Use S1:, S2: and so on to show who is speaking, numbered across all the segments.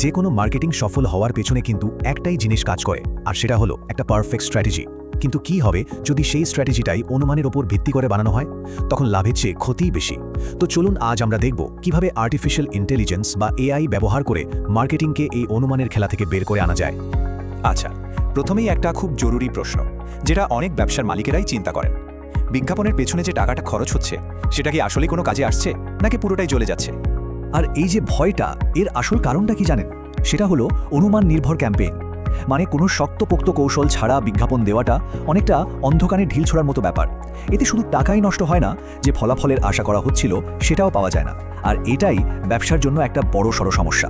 S1: যে কোনো মার্কেটিং সফল হওয়ার পেছনে কিন্তু একটাই জিনিস কাজ করে, আর সেটা হলো একটা পারফেক্ট স্ট্র্যাটেজি। কিন্তু কি হবে যদি সেই স্ট্র্যাটেজিটাই অনুমানের ওপর ভিত্তি করে বানানো হয়? তখন লাভের চেয়ে ক্ষতিই বেশি। তো চলুন আজ আমরা দেখব কিভাবে আর্টিফিশিয়াল ইন্টেলিজেন্স বা এআই ব্যবহার করে মার্কেটিংকে এই অনুমানের খেলা থেকে বের করে আনা যায়।
S2: আচ্ছা, প্রথমেই একটা খুব জরুরি প্রশ্ন, যেটা অনেক ব্যবসার মালিকেরাই চিন্তা করেন। বিজ্ঞাপনের পেছনে যে টাকাটা খরচ হচ্ছে, সেটা কি আসলে কোনো কাজে আসছে, নাকি পুরোটাই চলে যাচ্ছে?
S3: আর এই যে ভয়টা, এর আসল কারণটা কি জানেন? সেটা হলো অনুমান নির্ভর ক্যাম্পেইন। মানে কোনো শক্তপোক্ত কৌশল ছাড়া বিজ্ঞাপন দেওয়াটা অনেকটা অন্ধকারে ঢিল ছোড়ার মতো ব্যাপার। এতে শুধু টাকাই নষ্ট হয় না, যে ফলাফলের আশা করা হচ্ছিল সেটাও পাওয়া যায় না। আর এটাই ব্যবসার জন্য একটা বড়সড় সমস্যা।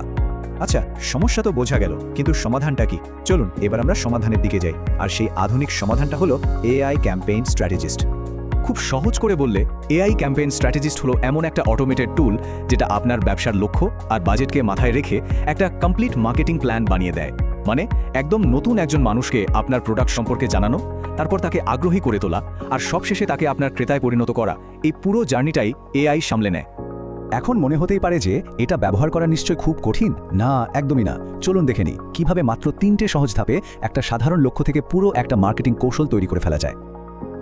S2: আচ্ছা, সমস্যা তো বোঝা গেল, কিন্তু সমাধানটা কি? চলুন এবার আমরা সমাধানের দিকে যাই। আর সেই আধুনিক সমাধানটা হলো এআই ক্যাম্পেইন স্ট্র্যাটেজিস্ট। খুব সহজ করে বললে, এআই ক্যাম্পেইন স্ট্র্যাটেজিস্ট হলো এমন একটা অটোমেটেড টুল যেটা আপনার ব্যবসার লক্ষ্য আর বাজেটকে মাথায় রেখে একটা কমপ্লিট মার্কেটিং প্ল্যান বানিয়ে দেয়। মানে একদম নতুন একজন মানুষকে আপনার প্রোডাক্ট সম্পর্কে জানানো, তারপর তাকে আগ্রহী করে তোলা, আর সবশেষে তাকে আপনার ক্রেতায় পরিণত করা, এই পুরো জার্নিটাই এআই সামলে নেয়।
S3: এখন মনে হতেই পারে যে এটা ব্যবহার করা নিশ্চয়ই খুব কঠিন। না, একদমই না। চলুন দেখে নিই কিভাবে মাত্র 3টে সহজ ধাপে একটা সাধারণ লক্ষ্য থেকে পুরো একটা মার্কেটিং কৌশল তৈরি করে ফেলা যায়।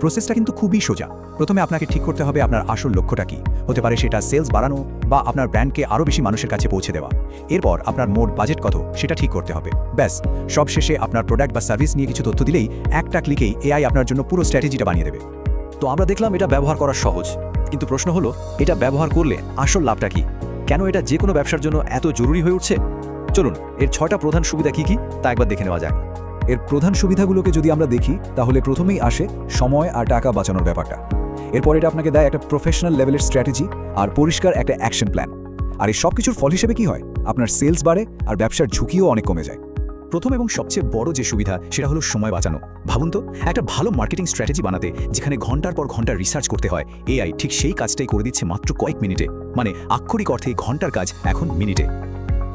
S1: প্রসেসটা কিন্তু খুবই সোজা। প্রথমে আপনাকে ঠিক করতে হবে আপনার আসল লক্ষ্যটা কি। হতে পারে সেটা সেলস বাড়ানো বা আপনার ব্র্যান্ডকে আরও বেশি মানুষের কাছে পৌঁছে দেওয়া। এরপর আপনার মোট বাজেট কত সেটা ঠিক করতে হবে। ব্যাস, সবশেষে আপনার প্রোডাক্ট বা সার্ভিস নিয়ে কিছু তথ্য দিলেই একটা ক্লিকেই এআই আপনার জন্য পুরো স্ট্র্যাটেজিটা বানিয়ে দেবে।
S3: তো আমরা দেখলাম এটা ব্যবহার করা সহজ, কিন্তু প্রশ্ন হলো এটা ব্যবহার করলে আসল লাভটা কি? কেন এটা যে কোনো ব্যবসার জন্য এত জরুরি হয়ে উঠছে? চলুন এর 6টা প্রধান সুবিধা কি কি তা একবার দেখে নেওয়া যাক। এর প্রধান সুবিধাগুলোকে যদি আমরা দেখি, তাহলে প্রথমেই আসে সময় আর টাকা বাঁচানোর ব্যাপারটা। এরপর এটা আপনাকে দেয় একটা প্রফেশনাল লেভেলের স্ট্র্যাটেজি আর পরিষ্কার একটা অ্যাকশন প্ল্যান। আর এই সব কিছুর ফল হিসেবে কি হয়? আপনার সেলস বাড়ে আর ব্যবসার ঝুঁকিও অনেক কমে যায়।
S2: প্রথম এবং সবচেয়ে বড় যে সুবিধা, সেটা হলো সময় বাঁচানো। ভাবুন তো, একটা ভালো মার্কেটিং স্ট্র্যাটেজি বানাতে যেখানে ঘন্টার পর ঘন্টা রিসার্চ করতে হয়, এআই ঠিক সেই কাজটাই করে দিচ্ছে মাত্র কয়েক মিনিটে। মানে আক্ষরিক অর্থে ঘন্টার কাজ এখন মিনিটে।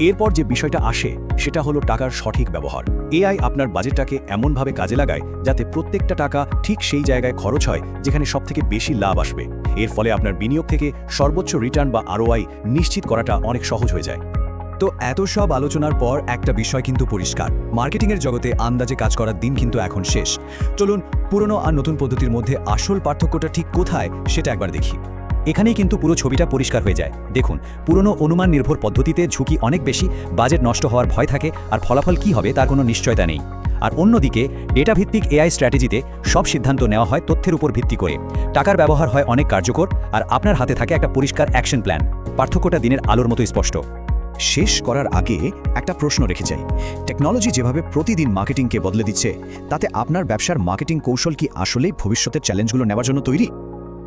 S2: এরপর যে বিষয়টা আসে সেটা হলো টাকার সঠিক ব্যবহার। এআই আপনার বাজেটটাকে এমনভাবে কাজে লাগায় যাতে প্রত্যেকটা টাকা ঠিক সেই জায়গায় খরচ হয় যেখানে সবথেকে বেশি লাভ আসবে। এর ফলে আপনার বিনিয়োগ থেকে সর্বোচ্চ রিটার্ন বা আরওআই নিশ্চিত করাটা অনেক সহজ হয়ে যায়।
S3: তো এত সব আলোচনার পর একটা বিষয় কিন্তু পরিষ্কার, মার্কেটিংয়ের জগতে আন্দাজে কাজ করার দিন কিন্তু এখন শেষ। চলুন পুরনো আর নতুন পদ্ধতির মধ্যে আসল পার্থক্যটা ঠিক কোথায় সেটা একবার দেখি। এখানেই কিন্তু পুরো ছবিটা পরিষ্কার হয়ে যায়। দেখুন, পুরনো অনুমান নির্ভর পদ্ধতিতে ঝুঁকি অনেক বেশি, বাজেট নষ্ট হওয়ার ভয় থাকে, আর ফলাফল কী হবে তার কোনো নিশ্চয়তা নেই। আর অন্যদিকে ডেটা ভিত্তিক এআই স্ট্র্যাটেজিতে সব সিদ্ধান্ত নেওয়া হয় তথ্যের উপর ভিত্তি করে। টাকার ব্যবহার হয় অনেক কার্যকর, আর আপনার হাতে থাকে একটা পরিষ্কার অ্যাকশন প্ল্যান। পার্থক্যটা দিনের আলোর মতো স্পষ্ট।
S2: শেষ করার আগে একটা প্রশ্ন রেখে যাই। টেকনোলজি যেভাবে প্রতিদিন মার্কেটিংকে বদলে দিচ্ছে, তাতে আপনার ব্যবসার মার্কেটিং কৌশল কি আসলেই ভবিষ্যতের চ্যালেঞ্জগুলো নেওয়ার জন্য তৈরি?